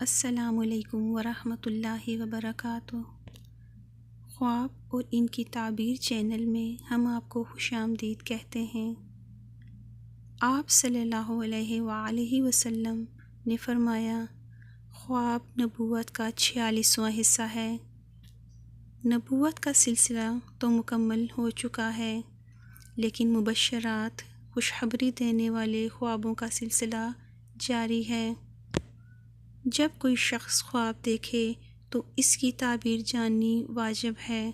السلام علیکم ورحمۃ اللہ وبرکاتہ۔ خواب اور ان کی تعبیر چینل میں ہم آپ کو خوش آمدید کہتے ہیں۔ آپ صلی اللہ علیہ وآلہ وسلم نے فرمایا، خواب نبوت کا 46واں حصہ ہے۔ نبوت کا سلسلہ تو مکمل ہو چکا ہے، لیکن مبشرات، خوشخبری دینے والے خوابوں کا سلسلہ جاری ہے۔ جب کوئی شخص خواب دیکھے تو اس کی تعبیر جاننی واجب ہے،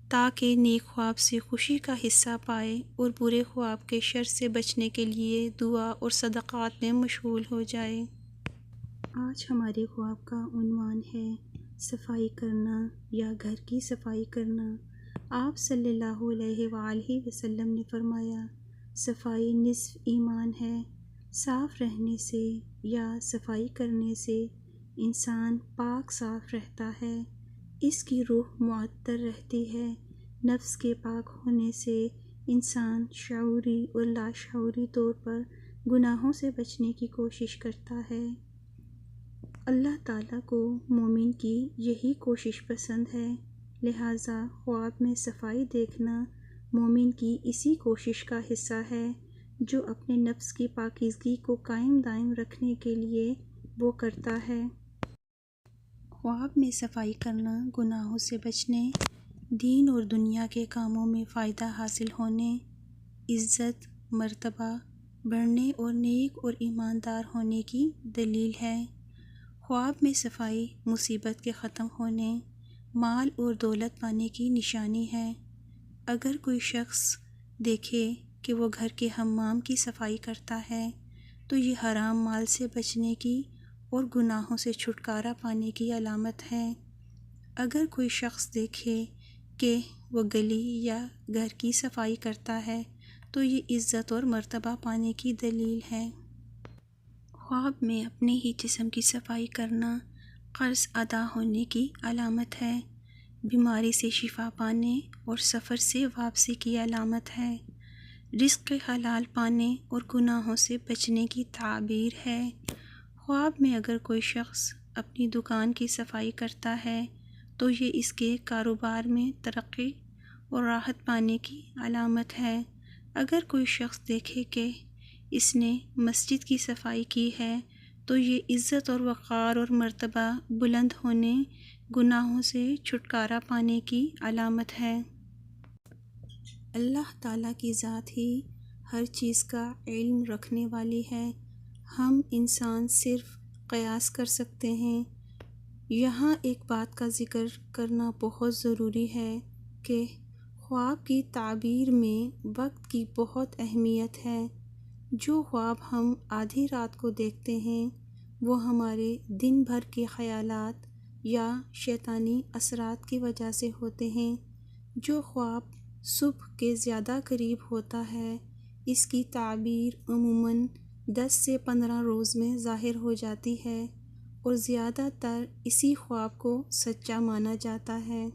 تاکہ نیک خواب سے خوشی کا حصہ پائے اور برے خواب کے شر سے بچنے کے لیے دعا اور صدقات میں مشغول ہو جائے۔ آج ہمارے خواب کا عنوان ہے صفائی کرنا یا گھر کی صفائی کرنا۔ آپ صلی اللہ علیہ وآلہ وسلم نے فرمایا، صفائی نصف ایمان ہے۔ صاف رہنے سے یا صفائی کرنے سے انسان پاک صاف رہتا ہے، اس کی روح معطر رہتی ہے۔ نفس کے پاک ہونے سے انسان شعوری اور لاشعوری طور پر گناہوں سے بچنے کی کوشش کرتا ہے۔ اللہ تعالیٰ کو مومن کی یہی کوشش پسند ہے، لہٰذا خواب میں صفائی دیکھنا مومن کی اسی کوشش کا حصہ ہے جو اپنے نفس کی پاکیزگی کو قائم دائم رکھنے کے لیے وہ کرتا ہے۔ خواب میں صفائی کرنا گناہوں سے بچنے، دین اور دنیا کے کاموں میں فائدہ حاصل ہونے، عزت مرتبہ بڑھنے اور نیک اور ایماندار ہونے کی دلیل ہے۔ خواب میں صفائی مصیبت کے ختم ہونے، مال اور دولت پانے کی نشانی ہے۔ اگر کوئی شخص دیکھے کہ وہ گھر کے حمام کی صفائی کرتا ہے تو یہ حرام مال سے بچنے کی اور گناہوں سے چھٹکارا پانے کی علامت ہے۔ اگر کوئی شخص دیکھے کہ وہ گلی یا گھر کی صفائی کرتا ہے تو یہ عزت اور مرتبہ پانے کی دلیل ہے۔ خواب میں اپنے ہی جسم کی صفائی کرنا قرض ادا ہونے کی علامت ہے، بیماری سے شفا پانے اور سفر سے واپسی کی علامت ہے، رزق حلال پانے اور گناہوں سے بچنے کی تعبیر ہے۔ خواب میں اگر کوئی شخص اپنی دکان کی صفائی کرتا ہے تو یہ اس کے کاروبار میں ترقی اور راحت پانے کی علامت ہے۔ اگر کوئی شخص دیکھے کہ اس نے مسجد کی صفائی کی ہے تو یہ عزت اور وقار اور مرتبہ بلند ہونے، گناہوں سے چھٹکارا پانے کی علامت ہے۔ اللہ تعالیٰ کی ذات ہی ہر چیز کا علم رکھنے والی ہے، ہم انسان صرف قیاس کر سکتے ہیں۔ یہاں ایک بات کا ذکر کرنا بہت ضروری ہے کہ خواب کی تعبیر میں وقت کی بہت اہمیت ہے۔ جو خواب ہم آدھی رات کو دیکھتے ہیں وہ ہمارے دن بھر کے خیالات یا شیطانی اثرات کی وجہ سے ہوتے ہیں۔ جو خواب صبح کے زیادہ قریب ہوتا ہے اس کی تعبیر عموماً 10 سے 15 روز میں ظاہر ہو جاتی ہے اور زیادہ تر اسی خواب کو سچا مانا جاتا ہے۔